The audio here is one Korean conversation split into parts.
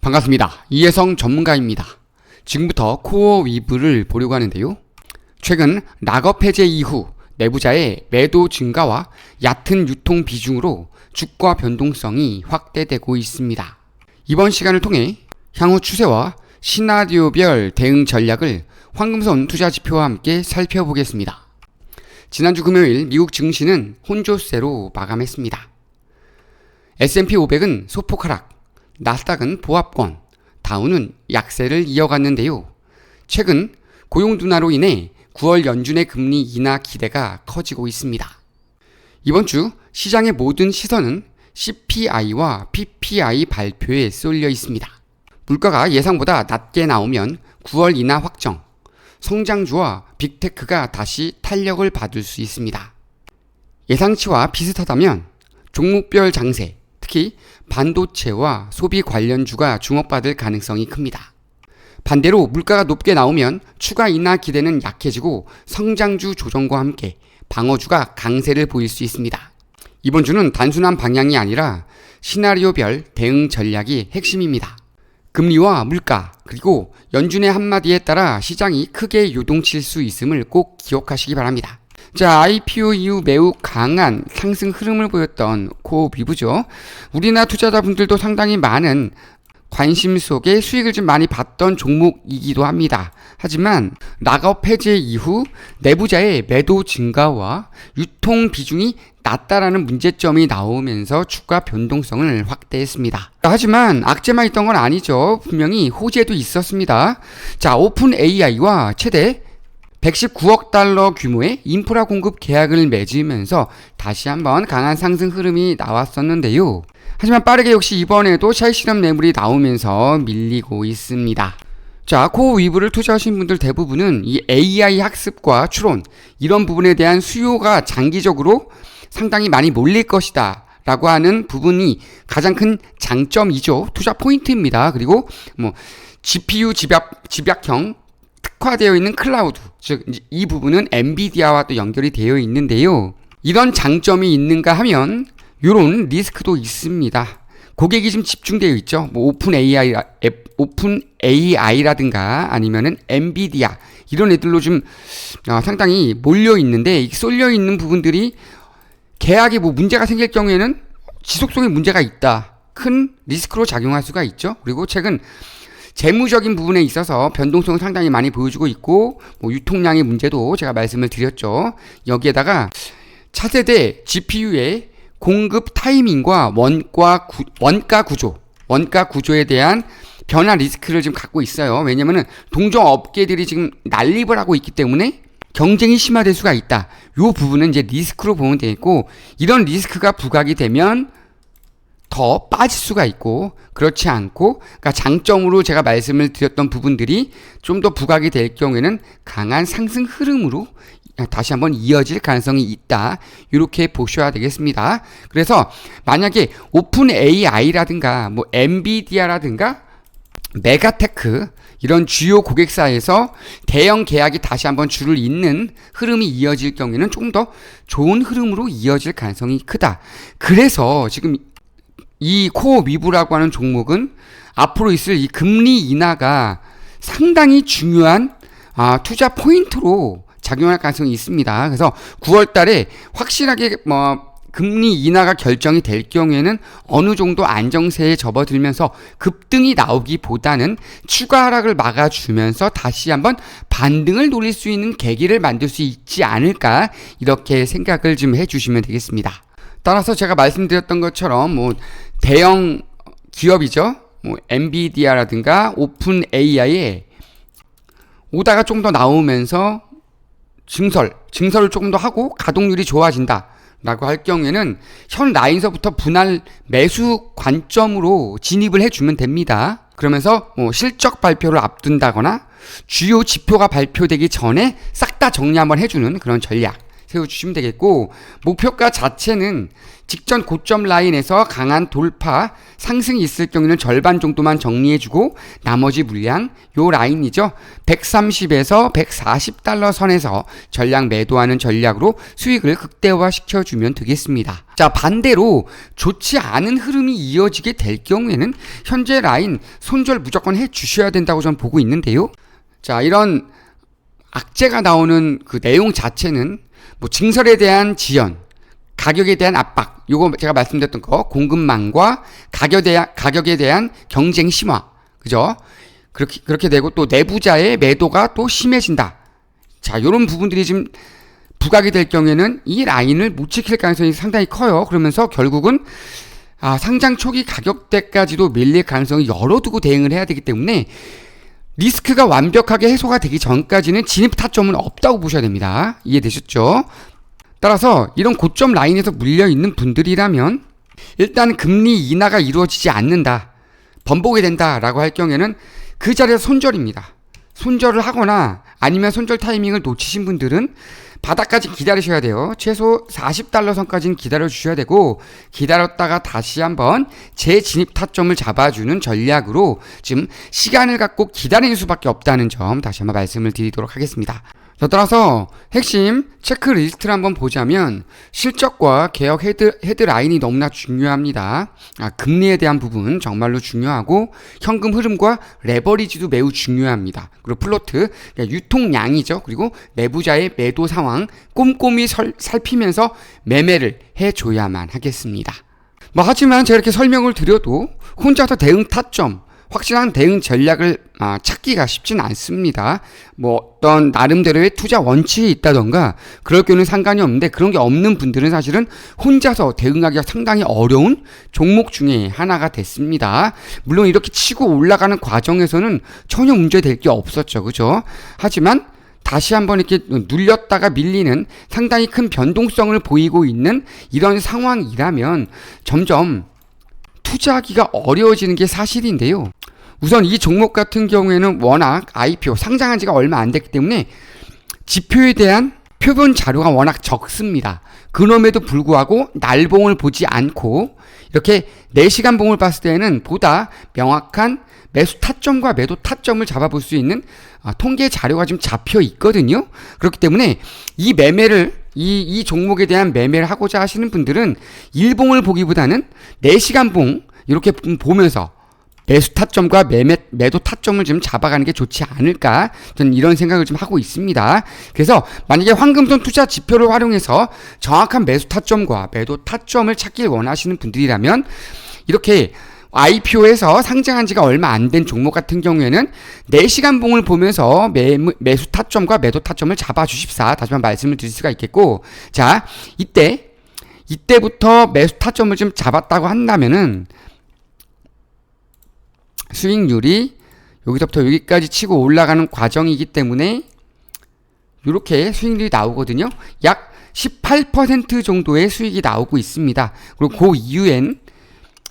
반갑습니다. 이혜성 전문가입니다. 지금부터 코어 위브를 보려고 하는데요. 최근 락업 해제 이후 내부자의 매도 증가와 얕은 유통 비중으로 주가 변동성이 확대되고 있습니다. 이번 시간을 통해 향후 추세와 시나리오별 대응 전략을 황금선 투자 지표와 함께 살펴보겠습니다. 지난주 금요일 미국 증시는 혼조세로 마감했습니다. S&P 500은 소폭 하락, 나스닥은 보합권, 다우는 약세를 이어갔는데요. 최근 고용 둔화로 인해 9월 연준의 금리 인하 기대가 커지고 있습니다. 이번 주 시장의 모든 시선은 CPI와 PPI 발표에 쏠려 있습니다. 물가가 예상보다 낮게 나오면 9월 인하 확정, 성장주와 빅테크가 다시 탄력을 받을 수 있습니다. 예상치와 비슷하다면 종목별 장세, 특히 반도체와 소비 관련주가 주목받을 가능성이 큽니다. 반대로 물가가 높게 나오면 추가 인하 기대는 약해지고 성장주 조정과 함께 방어주가 강세를 보일 수 있습니다. 이번 주는 단순한 방향이 아니라 시나리오별 대응 전략이 핵심입니다. 금리와 물가 그리고 연준의 한마디에 따라 시장이 크게 요동칠 수 있음을 꼭 기억하시기 바랍니다. 자, IPO 이후 매우 강한 상승 흐름을 보였던 코어 위브죠. 우리나라 투자자분들도 상당히 많은 관심 속에 수익을 좀 많이 봤던 종목이기도 합니다. 하지만 락업 해제 이후 내부자의 매도 증가와 유통 비중이 낮다라는 문제점이 나오면서 주가 변동성을 확대했습니다. 하지만 악재만 있던 건 아니죠. 분명히 호재도 있었습니다. 자, 오픈 AI와 최대 119억 달러 규모의 인프라 공급 계약을 맺으면서 다시 한번 강한 상승 흐름이 나왔었는데요. 하지만 빠르게 역시 이번에도 실실험 매물이 나오면서 밀리고 있습니다. 자, 코어 위브를 투자하신 분들 대부분은 이 AI 학습과 추론 이런 부분에 대한 수요가 장기적으로 상당히 많이 몰릴 것이다 라고 하는 부분이 가장 큰 장점이죠. 투자 포인트입니다. 그리고 GPU 집약형 특화되어 있는 클라우드, 즉 이 부분은 엔비디아와 또 연결이 되어 있는데요. 이런 장점이 있는가 하면 이런 리스크도 있습니다. 고객이 좀 집중되어 있죠. 오픈 AI라든가 아니면은 엔비디아 이런 애들로 좀 상당히 몰려 있는데 쏠려 있는 부분들이 계약에 문제가 생길 경우에는 지속성에 문제가 있다. 큰 리스크로 작용할 수가 있죠. 그리고 최근 재무적인 부분에 있어서 변동성을 상당히 많이 보여주고 있고 유통량의 문제도 제가 말씀을 드렸죠. 여기에다가 차세대 GPU의 공급 타이밍과 원가 구조에 대한 변화 리스크를 지금 갖고 있어요. 왜냐면은 동종 업계들이 지금 난립을 하고 있기 때문에 경쟁이 심화될 수가 있다. 이 부분은 이제 리스크로 보면 되겠고, 이런 리스크가 부각이 되면 더 빠질 수가 있고, 그렇지 않고, 그러니까 장점으로 제가 말씀을 드렸던 부분들이 좀 더 부각이 될 경우에는 강한 상승 흐름으로 다시 한번 이어질 가능성이 있다. 이렇게 보셔야 되겠습니다. 그래서 만약에 오픈 AI라든가 엔비디아라든가 메가테크 이런 주요 고객사에서 대형 계약이 다시 한번 줄을 잇는 흐름이 이어질 경우에는 조금 더 좋은 흐름으로 이어질 가능성이 크다. 그래서 지금 이 코어 위브라고 하는 종목은 앞으로 있을 이 금리 인하가 상당히 중요한 투자 포인트로 작용할 가능성이 있습니다. 그래서 9월 달에 확실하게 금리 인하가 결정이 될 경우에는 어느 정도 안정세에 접어들면서 급등이 나오기보다는 추가 하락을 막아주면서 다시 한번 반등을 노릴 수 있는 계기를 만들 수 있지 않을까, 이렇게 생각을 좀 해주시면 되겠습니다. 따라서 제가 말씀드렸던 것처럼 대형 기업이죠. 엔비디아라든가 오픈 AI에 오다가 좀 더 나오면서 증설을 조금 더 하고 가동률이 좋아진다 라고 할 경우에는 현 라인서부터 분할 매수 관점으로 진입을 해주면 됩니다. 그러면서 실적 발표를 앞둔다거나 주요 지표가 발표되기 전에 싹 다 정리 한번 해주는 그런 전략 세워주시면 되겠고, 목표가 자체는 직전 고점 라인에서 강한 돌파, 상승이 있을 경우에는 절반 정도만 정리해주고 나머지 물량, 요 라인이죠. 130에서 140달러 선에서 전량 매도하는 전략으로 수익을 극대화시켜주면 되겠습니다. 자, 반대로 좋지 않은 흐름이 이어지게 될 경우에는 현재 라인 손절 무조건 해주셔야 된다고 저는 보고 있는데요. 자, 이런 악재가 나오는 그 내용 자체는 뭐 증설에 대한 지연, 가격에 대한 압박, 요거 제가 말씀드렸던 거, 공급망과 가격에 대한 경쟁 심화, 그죠? 그렇게 되고 또 내부자의 매도가 또 심해진다. 자, 요런 부분들이 지금 부각이 될 경우에는 이 라인을 못 지킬 가능성이 상당히 커요. 그러면서 결국은 상장 초기 가격대까지도 밀릴 가능성을 열어두고 대응을 해야 되기 때문에 리스크가 완벽하게 해소가 되기 전까지는 진입 타점은 없다고 보셔야 됩니다. 이해되셨죠? 따라서 이런 고점 라인에서 물려있는 분들이라면 일단 금리 인하가 이루어지지 않는다, 번복이 된다라고 할 경우에는 그 자리에서 손절입니다. 손절을 하거나 아니면 손절 타이밍을 놓치신 분들은 바닥까지 기다리셔야 돼요. 최소 40달러 선까지는 기다려 주셔야 되고, 기다렸다가 다시 한번 재진입 타점을 잡아주는 전략으로 지금 시간을 갖고 기다리는 수밖에 없다는 점 다시 한번 말씀을 드리도록 하겠습니다. 자, 따라서 핵심 체크리스트를 한번 보자면 실적과 개혁 헤드라인이 너무나 중요합니다. 금리에 대한 부분 정말로 중요하고 현금 흐름과 레버리지도 매우 중요합니다. 그리고 플로트, 유통량이죠. 그리고 내부자의 매도 상황 꼼꼼히 살피면서 매매를 해줘야만 하겠습니다. 하지만 제가 이렇게 설명을 드려도 혼자서 대응 타점, 확실한 대응 전략을 찾기가 쉽진 않습니다. 어떤 나름대로의 투자 원칙이 있다던가 그럴 경우는 상관이 없는데, 그런 게 없는 분들은 사실은 혼자서 대응하기가 상당히 어려운 종목 중에 하나가 됐습니다. 물론 이렇게 치고 올라가는 과정에서는 전혀 문제될 게 없었죠. 그죠? 하지만 다시 한번 이렇게 눌렸다가 밀리는 상당히 큰 변동성을 보이고 있는 이런 상황이라면 점점 투자하기가 어려워지는 게 사실인데요. 우선 이 종목 같은 경우에는 워낙 IPO 상장한 지가 얼마 안 됐기 때문에 지표에 대한 표본 자료가 워낙 적습니다. 그럼에도 불구하고 날봉을 보지 않고 이렇게 4시간 봉을 봤을 때는 보다 명확한 매수 타점과 매도 타점을 잡아볼 수 있는 통계 자료가 지금 잡혀 있거든요. 그렇기 때문에 이 매매를 이 종목에 대한 매매를 하고자 하시는 분들은 일봉을 보기보다는 4시간 봉 이렇게 보면서 매수 타점과 매도 타점을 좀 잡아가는 게 좋지 않을까, 저는 이런 생각을 좀 하고 있습니다. 그래서 만약에 황금손 투자 지표를 활용해서 정확한 매수 타점과 매도 타점을 찾길 원하시는 분들이라면 이렇게 IPO에서 상장한 지가 얼마 안 된 종목 같은 경우에는 4시간 봉을 보면서 매수 타점과 매도 타점을 잡아 주십사, 다시 한번 말씀을 드릴 수가 있겠고, 자, 이때부터 매수 타점을 좀 잡았다고 한다면은 수익률이 여기서부터 여기까지 치고 올라가는 과정이기 때문에 이렇게 수익률이 나오거든요. 약 18% 정도의 수익이 나오고 있습니다. 그리고 그 이후엔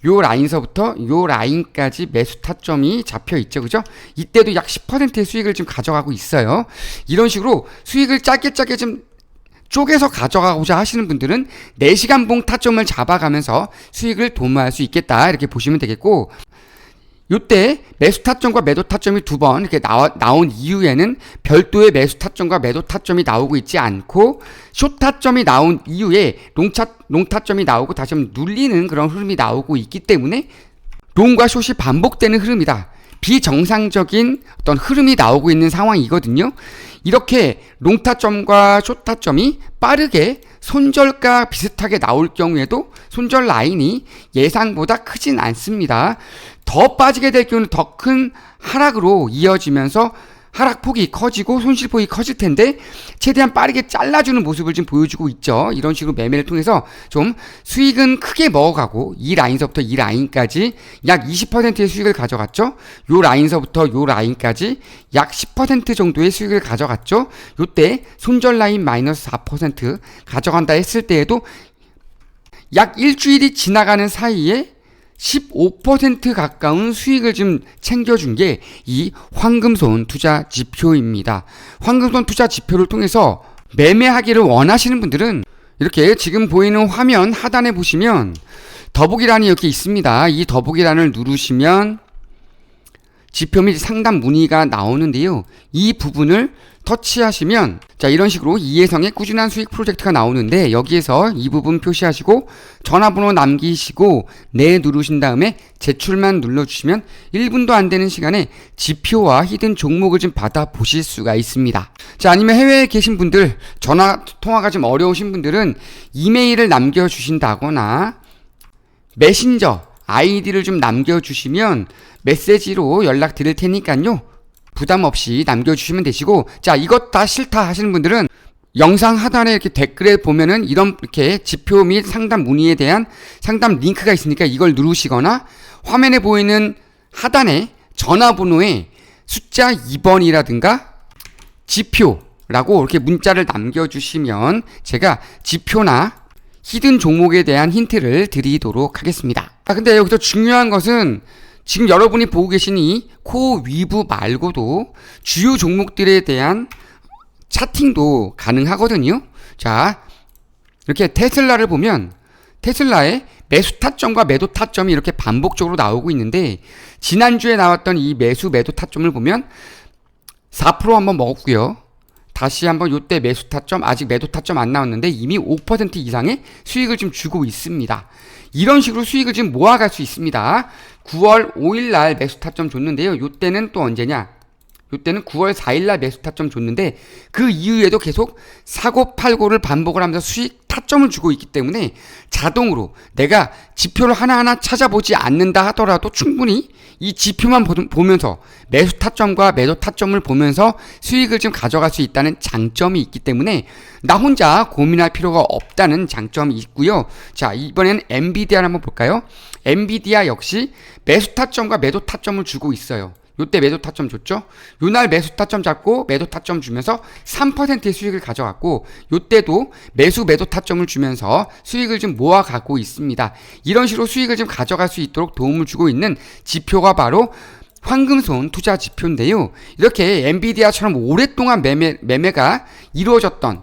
요 라인서부터 요 라인까지 매수 타점이 잡혀 있죠. 그죠? 이때도 약 10%의 수익을 지금 가져가고 있어요. 이런 식으로 수익을 짧게 좀 쪼개서 가져가고자 하시는 분들은 4시간 봉 타점을 잡아가면서 수익을 도모할 수 있겠다, 이렇게 보시면 되겠고, 요때 매수 타점과 매도 타점이 2번 이렇게 나온 이후에는 별도의 매수 타점과 매도 타점이 나오고 있지 않고, 숏 타점이 나온 이후에 롱 타점이 나오고 다시 한번 눌리는 그런 흐름이 나오고 있기 때문에 롱과 숏이 반복되는 흐름이다. 비정상적인 어떤 흐름이 나오고 있는 상황이거든요. 이렇게 롱 타점과 숏 타점이 빠르게 손절가 비슷하게 나올 경우에도 손절 라인이 예상보다 크진 않습니다. 더 빠지게 될 경우는 더 큰 하락으로 이어지면서 하락폭이 커지고 손실폭이 커질 텐데 최대한 빠르게 잘라주는 모습을 지금 보여주고 있죠. 이런 식으로 매매를 통해서 좀 수익은 크게 먹어가고, 이 라인서부터 이 라인까지 약 20%의 수익을 가져갔죠. 요 라인서부터 요 라인까지 약 10% 정도의 수익을 가져갔죠. 요때 손절 라인 마이너스 4% 가져간다 했을 때에도 약 일주일이 지나가는 사이에 15% 가까운 수익을 좀 챙겨준 게 이 황금손 투자 지표입니다. 황금손 투자 지표를 통해서 매매하기를 원하시는 분들은 이렇게 지금 보이는 화면 하단에 보시면 더보기란이 이렇게 있습니다. 이 더보기란을 누르시면 지표 및 상담 문의가 나오는데요. 이 부분을 터치하시면 자, 이런 식으로 이해성의 꾸준한 수익 프로젝트가 나오는데, 여기에서 이 부분 표시하시고 전화번호 남기시고 네 누르신 다음에 제출만 눌러주시면 1분도 안 되는 시간에 지표와 히든 종목을 좀 받아보실 수가 있습니다. 자, 아니면 해외에 계신 분들, 전화 통화가 좀 어려우신 분들은 이메일을 남겨주신다거나 메신저 아이디를 좀 남겨주시면 메시지로 연락 드릴 테니까요, 부담 없이 남겨주시면 되시고, 자, 이것 다 싫다 하시는 분들은 영상 하단에 이렇게 댓글에 보면은 이렇게 지표 및 상담 문의에 대한 상담 링크가 있으니까 이걸 누르시거나 화면에 보이는 하단에 전화번호에 숫자 2번이라든가 지표라고 이렇게 문자를 남겨주시면 제가 지표나 히든 종목에 대한 힌트를 드리도록 하겠습니다. 근데 여기서 중요한 것은 지금 여러분이 보고 계신 이 코어 위브 말고도 주요 종목들에 대한 차팅도 가능하거든요. 자, 이렇게 테슬라를 보면 테슬라의 매수 타점과 매도 타점이 이렇게 반복적으로 나오고 있는데, 지난주에 나왔던 이 매수 매도 타점을 보면 4% 한번 먹었고요. 다시 한번 요때 매수 타점, 아직 매도 타점 안 나왔는데 이미 5% 이상의 수익을 좀 주고 있습니다. 이런 식으로 수익을 좀 모아갈 수 있습니다. 9월 5일 날 매수 타점 줬는데요. 요때는 또 언제냐? 요때는 9월 4일 날 매수 타점 줬는데 그 이후에도 계속 사고 팔고를 반복을 하면서 수익 타점을 주고 있기 때문에 자동으로 내가 지표를 하나하나 찾아보지 않는다 하더라도 충분히 이 지표만 보면서 매수 타점과 매도 타점을 보면서 수익을 좀 가져갈 수 있다는 장점이 있기 때문에 나 혼자 고민할 필요가 없다는 장점이 있고요. 자, 이번엔 엔비디아를 한번 볼까요? 엔비디아 역시 매수 타점과 매도 타점을 주고 있어요. 요때 매도 타점 줬죠? 요날 매수 타점 잡고 매도 타점 주면서 3%의 수익을 가져갔고, 요때도 매수 매도 타점을 주면서 수익을 좀 모아가고 있습니다. 이런 식으로 수익을 좀 가져갈 수 있도록 도움을 주고 있는 지표가 바로 황금손 투자 지표인데요. 이렇게 엔비디아처럼 오랫동안 매매가 이루어졌던,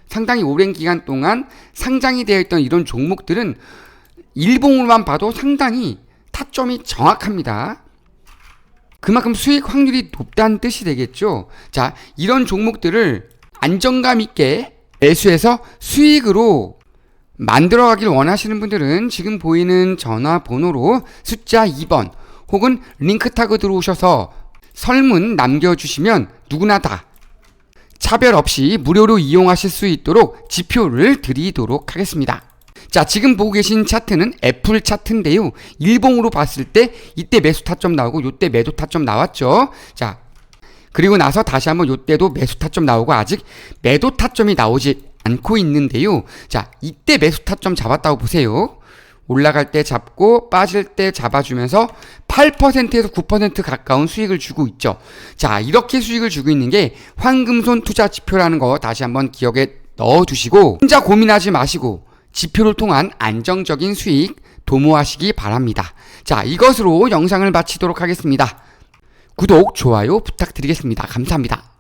상당히 오랜 기간 동안 상장이 되어 있던 이런 종목들은 일봉으로만 봐도 상당히 타점이 정확합니다. 그만큼 수익 확률이 높다는 뜻이 되겠죠. 자, 이런 종목들을 안정감 있게 매수해서 수익으로 만들어가길 원하시는 분들은 지금 보이는 전화번호로 숫자 2번 혹은 링크 타고 들어오셔서 설문 남겨주시면 누구나 다 차별 없이 무료로 이용하실 수 있도록 지표를 드리도록 하겠습니다. 자, 지금 보고 계신 차트는 애플 차트인데요. 일봉으로 봤을 때 이때 매수 타점 나오고 요때 매도 타점 나왔죠. 자, 그리고 나서 다시 한번 요때도 매수 타점 나오고 아직 매도 타점이 나오지 않고 있는데요. 자, 이때 매수 타점 잡았다고 보세요. 올라갈 때 잡고 빠질 때 잡아주면서 8%에서 9% 가까운 수익을 주고 있죠. 자, 이렇게 수익을 주고 있는 게 황금손 투자 지표라는 거 다시 한번 기억에 넣어두시고 혼자 고민하지 마시고 지표를 통한 안정적인 수익 도모하시기 바랍니다. 자, 이것으로 영상을 마치도록 하겠습니다. 구독, 좋아요 부탁드리겠습니다. 감사합니다.